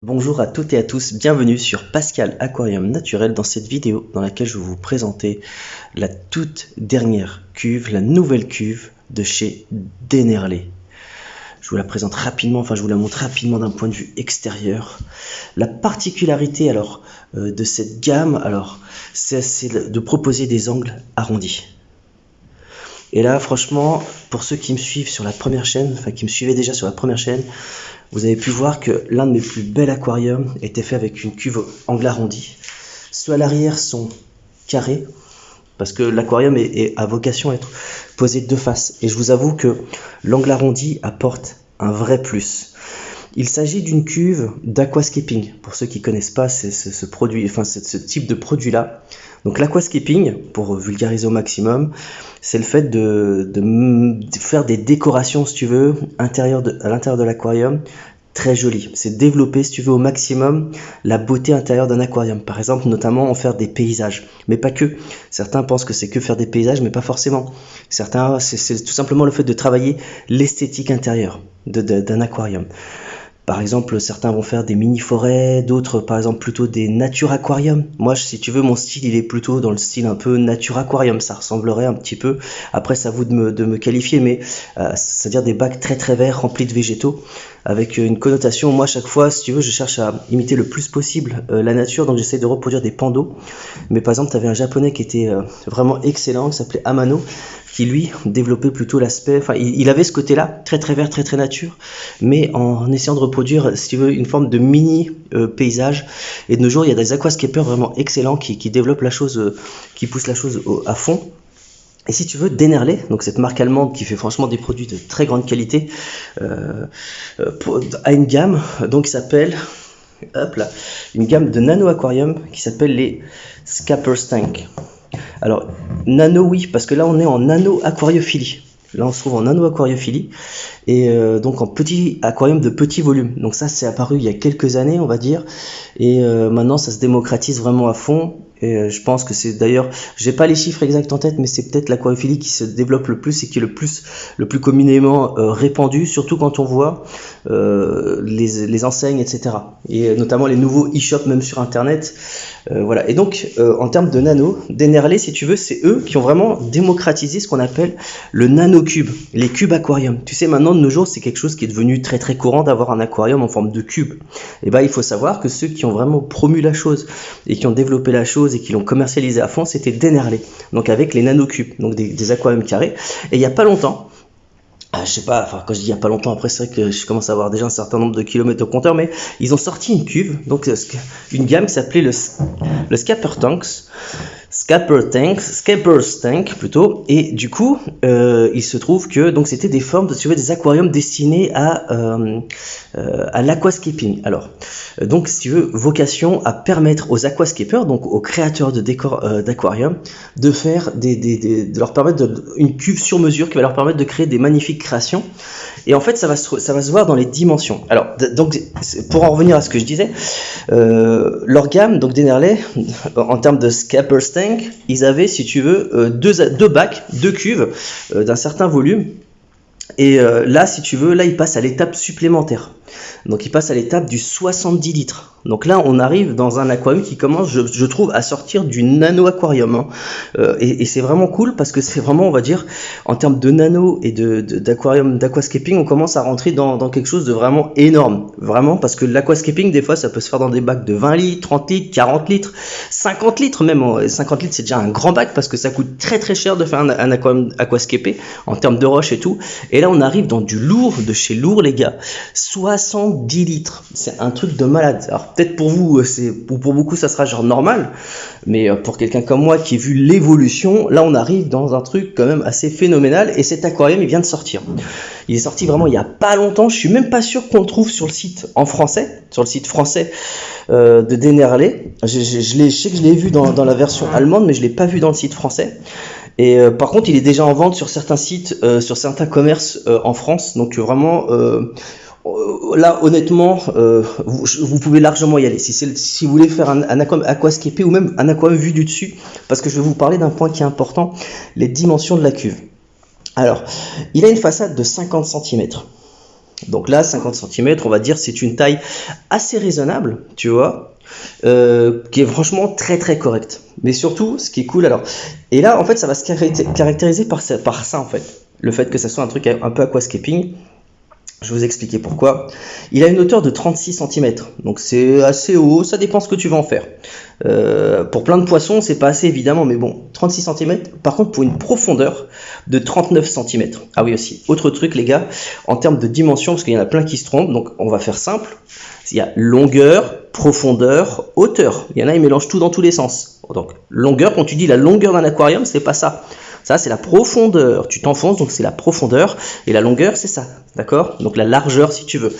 Bonjour à toutes et à tous, bienvenue sur Pascal Aquarium Naturel dans cette vidéo dans laquelle je vais vous présenter la toute dernière cuve, la nouvelle cuve de chez Dennerlé. Je vous la présente rapidement, je vous la montre rapidement d'un point de vue extérieur. La particularité de cette gamme, c'est de proposer des angles arrondis. Et là, franchement, pour ceux qui me suivent sur la première chaîne, qui me suivaient déjà sur la première chaîne, vous avez pu voir que l'un de mes plus bels aquariums était fait avec une cuve angle arrondi. Ceux à l'arrière sont carrés, parce que l'aquarium a vocation à être posé de face. Et je vous avoue que l'angle arrondi apporte un vrai plus. Il s'agit d'une cuve d'aquascaping. Pour ceux qui ne connaissent pas ce produit, ce type de produit-là. Donc l'aquascaping, pour vulgariser au maximum, c'est le fait de faire des décorations, si tu veux, à l'intérieur de l'aquarium, très jolies. C'est développer, si tu veux, au maximum la beauté intérieure d'un aquarium. Par exemple, notamment en faire des paysages, mais pas que. Certains pensent que c'est que faire des paysages, mais pas forcément. Certains, c'est tout simplement le fait de travailler l'esthétique intérieure d'un aquarium. Par exemple, certains vont faire des mini-forêts, d'autres par exemple plutôt des nature aquarium. Moi, si tu veux, mon style, il est plutôt dans le style un peu nature aquarium. Ça ressemblerait un petit peu, après c'est à vous de me qualifier, mais c'est-à-dire des bacs très très verts remplis de végétaux, avec une connotation. Moi, chaque fois, si tu veux, je cherche à imiter le plus possible la nature, donc j'essaie de reproduire des pans d'eau. Mais par exemple, tu avais un japonais qui était vraiment excellent, qui s'appelait Amano, qui lui développait plutôt l'aspect, il avait ce côté-là, très très vert, très très nature, mais en essayant de reproduire, si tu veux, une forme de mini paysage. Et de nos jours, il y a des aquascapers vraiment excellents qui développent la chose, qui poussent la chose à fond. Et si tu veux, Dennerlé, donc cette marque allemande qui fait franchement des produits de très grande qualité, a une gamme donc qui s'appelle, une gamme de nano aquarium qui s'appelle les Scaper's Tank. Alors, nano, oui, parce que là, on est en nano-aquariophilie. Là, on se trouve en nano-aquariophilie, et donc en petit aquarium de petit volume. Donc ça, c'est apparu il y a quelques années, on va dire, et maintenant, ça se démocratise vraiment à fond. Et je pense que c'est d'ailleurs, j'ai pas les chiffres exacts en tête, mais c'est peut-être l'aquariophilie qui se développe le plus et qui est le plus communément répandu, surtout quand on voit les enseignes, etc. Et notamment les nouveaux e-shops même sur internet. Voilà. Et donc en termes de nano, Dennerlé, si tu veux, c'est eux qui ont vraiment démocratisé ce qu'on appelle le nanocube, les cubes aquarium. Tu sais, maintenant de nos jours, c'est quelque chose qui est devenu très très courant d'avoir un aquarium en forme de cube. Et il faut savoir que ceux qui ont vraiment promu la chose et qui ont développé la chose et qui l'ont commercialisé à fond, c'était Dennerlé, donc avec les nanocubes, donc des aquariums carrés. Et il y a pas longtemps, je sais pas, quand je dis il y a pas longtemps, après c'est vrai que je commence à avoir déjà un certain nombre de kilomètres au compteur, mais ils ont sorti une cuve, donc une gamme qui s'appelait le Scaper's Tank plutôt, et du coup il se trouve que donc c'était des formes, tu vois, des aquariums destinés à l'aquascaping. Alors donc si tu veux, vocation à permettre aux aquascapers, donc aux créateurs de décors d'aquarium, de faire de leur permettre une cuve sur mesure qui va leur permettre de créer des magnifiques créations. Et en fait ça va se voir dans les dimensions. Alors donc pour en revenir à ce que je disais, leur gamme, donc Dennerlé, en termes de Scaper's Tank, ils avaient, si tu veux, deux bacs, deux cuves d'un certain volume. Et là, si tu veux, là, ils passent à l'étape supplémentaire. Donc, ils passent à l'étape du 70 litres. Donc là, on arrive dans un aquarium qui commence, je trouve, à sortir du nano-aquarium. Et c'est vraiment cool parce que c'est vraiment, on va dire, en termes de nano et d'aquarium, d'aquascaping, on commence à rentrer dans quelque chose de vraiment énorme. Vraiment, parce que l'aquascaping, des fois, ça peut se faire dans des bacs de 20 litres, 30 litres, 40 litres, 50 litres même. 50 litres, c'est déjà un grand bac parce que ça coûte très très cher de faire un aquarium aquascapé en termes de roche et tout. Et là, on arrive dans du lourd, de chez lourd, les gars. 70 litres. C'est un truc de malade. Alors, peut-être pour vous, pour beaucoup, ça sera genre normal. Mais pour quelqu'un comme moi qui a vu l'évolution, là, on arrive dans un truc quand même assez phénoménal. Et cet aquarium, il vient de sortir. Il est sorti vraiment il n'y a pas longtemps. Je suis même pas sûr qu'on le trouve sur le site en français, sur le site français de Dennerlé. Je sais que je l'ai vu dans la version allemande, mais je l'ai pas vu dans le site français. Et par contre, il est déjà en vente sur certains sites, sur certains commerces en France. Donc vraiment, là, honnêtement, vous pouvez largement y aller. Si vous voulez faire un aquarium aquascapé ou même un aquarium vu du dessus, parce que je vais vous parler d'un point qui est important, les dimensions de la cuve. Alors, il a une façade de 50 cm. Donc là, 50 cm, on va dire, c'est une taille assez raisonnable, tu vois, qui est franchement très très correcte. Mais surtout, ce qui est cool, alors, et là, en fait, ça va se caractériser par ça, en fait. Le fait que ça soit un truc un peu aquascaping. Je vais vous expliquer pourquoi. Il a une hauteur de 36 cm, donc c'est assez haut, ça dépend ce que tu vas en faire. Pour plein de poissons, c'est pas assez évidemment, mais bon, 36 cm. Par contre, pour une profondeur de 39 cm. Ah oui aussi, autre truc les gars, en termes de dimension, parce qu'il y en a plein qui se trompent, donc on va faire simple. Il y a longueur, profondeur, hauteur. Il y en a, ils mélangent tout dans tous les sens. Donc longueur, quand tu dis la longueur d'un aquarium, c'est pas ça. Ça, c'est la profondeur. Tu t'enfonces, donc c'est la profondeur. Et la longueur, c'est ça. D'accord? Donc la largeur, si tu veux.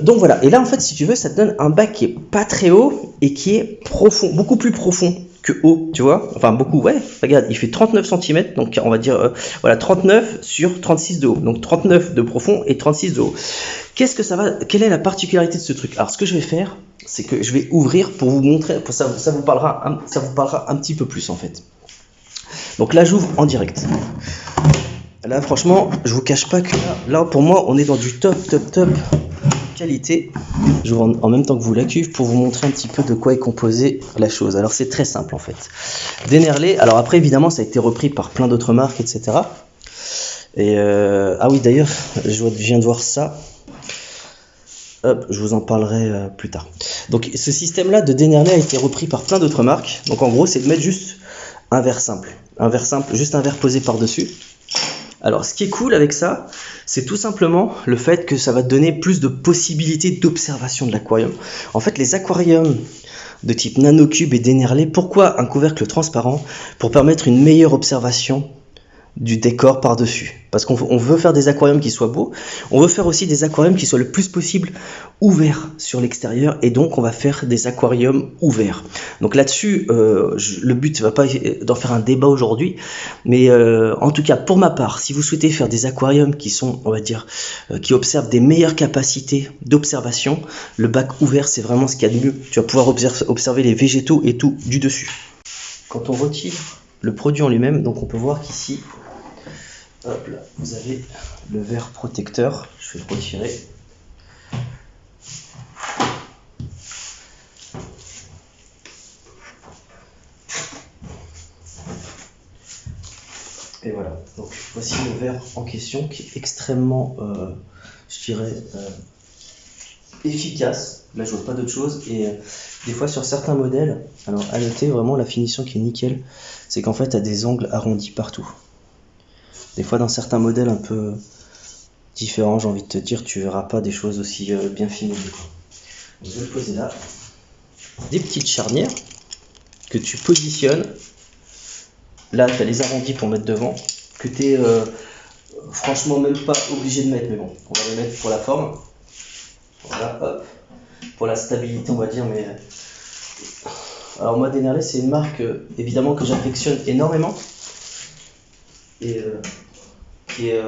Donc voilà. Et là, en fait, si tu veux, ça te donne un bac qui est pas très haut et qui est profond, beaucoup plus profond que haut. Tu vois? Enfin, beaucoup, ouais. Regarde, il fait 39 cm. Donc, on va dire, voilà, 39 sur 36 de haut. Donc, 39 de profond et 36 de haut. Qu'est-ce que ça va? Quelle est la particularité de ce truc? Alors, ce que je vais faire, c'est que je vais ouvrir pour vous montrer. Ça vous parlera un petit peu plus, en fait. Donc là, j'ouvre en direct. Là, franchement, je vous cache pas que là, pour moi, on est dans du top qualité. J'ouvre en même temps que vous la cuve pour vous montrer un petit peu de quoi est composée la chose. Alors, c'est très simple en fait. Dennerlé. Alors après, évidemment, ça a été repris par plein d'autres marques, etc. Et ah oui, d'ailleurs, je viens de voir ça. Hop, je vous en parlerai plus tard. Donc, ce système-là de Dennerlé a été repris par plein d'autres marques. Donc, en gros, c'est de mettre juste un verre simple, juste un verre posé par-dessus. Alors, ce qui est cool avec ça, c'est tout simplement le fait que ça va te donner plus de possibilités d'observation de l'aquarium. En fait, les aquariums de type Nanocube et Dennerlé, pourquoi un couvercle transparent? Pour permettre une meilleure observation du décor par-dessus. Parce qu'on veut faire des aquariums qui soient beaux, on veut faire aussi des aquariums qui soient le plus possible ouverts sur l'extérieur, et donc on va faire des aquariums ouverts. Donc là-dessus, le but va pas d'en faire un débat aujourd'hui, mais en tout cas pour ma part, si vous souhaitez faire des aquariums qui sont, on va dire, qui observent des meilleures capacités d'observation, le bac ouvert c'est vraiment ce qu'il y a de mieux. Tu vas pouvoir observer les végétaux et tout du dessus. Quand on retire le produit en lui-même, donc on peut voir qu'ici, hop là, vous avez le verre protecteur. Je vais le retirer. Et voilà. Donc voici le verre en question qui est extrêmement, je dirais, efficace. Là, je vois pas d'autre chose. Et des fois, sur certains modèles, alors à noter vraiment la finition qui est nickel, c'est qu'en fait, tu as des angles arrondis partout. Des fois, dans certains modèles un peu différents, j'ai envie de te dire, tu verras pas des choses aussi bien finies. Je vais le poser là. Des petites charnières que tu positionnes. Là, tu as les arrondis pour mettre devant, que tu es franchement même pas obligé de mettre, mais bon, on va les mettre pour la forme. Voilà, hop. Pour la stabilité, on va dire, mais... Alors moi, Dennerlé, c'est une marque, évidemment, que j'affectionne énormément. Et qui est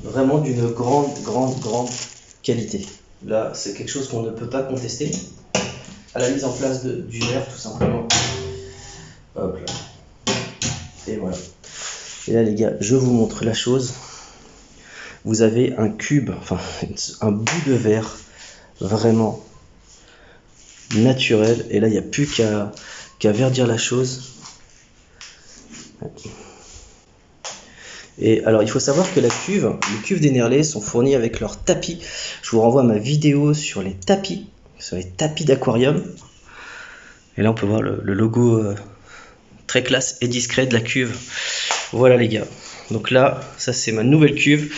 vraiment d'une grande qualité. Là, c'est quelque chose qu'on ne peut pas contester. À la mise en place du verre, tout simplement. Hop là. Et voilà. Et là, les gars, je vous montre la chose. Vous avez un cube, enfin, un bout de verre vraiment naturel. Et là, il n'y a plus qu'à verdir la chose. Et alors, il faut savoir que les cuves Dennerlé sont fournies avec leur tapis. Je vous renvoie à ma vidéo sur les tapis d'aquarium. Et là, on peut voir le logo très classe et discret de la cuve. Voilà, les gars. Donc là, ça, c'est ma nouvelle cuve.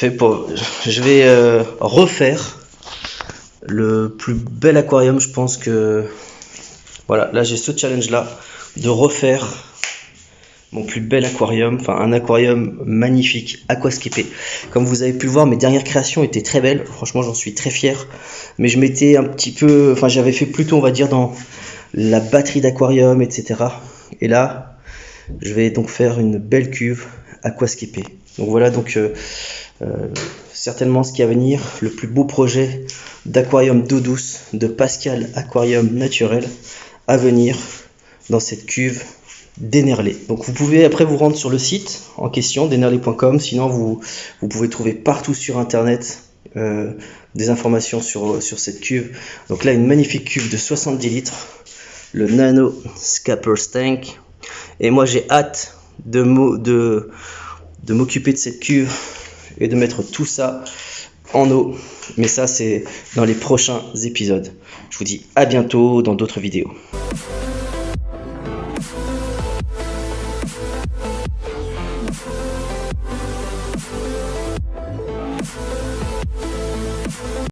Je vais refaire le plus bel aquarium, je pense que... Voilà, là, j'ai ce challenge-là de refaire mon plus bel aquarium, enfin un aquarium magnifique, aquascapé. Comme vous avez pu le voir, mes dernières créations étaient très belles, franchement j'en suis très fier. Mais je m'étais un petit peu, enfin j'avais fait plutôt, on va dire, dans la batterie d'aquarium, etc. Et là, je vais donc faire une belle cuve aquascapé. Donc voilà, donc certainement ce qui est à venir, le plus beau projet d'aquarium d'eau douce de Pascal Aquarium Naturel à venir dans cette cuve d'Enerlé. Donc vous pouvez après vous rendre sur le site en question, denerlé.com. Sinon vous pouvez trouver partout sur internet des informations sur cette cuve. Donc là, une magnifique cuve de 70 litres, le Nano Scapper's Tank. Et moi j'ai hâte de m'occuper de cette cuve et de mettre tout ça en eau. Mais ça, c'est dans les prochains épisodes. Je vous dis à bientôt dans d'autres vidéos.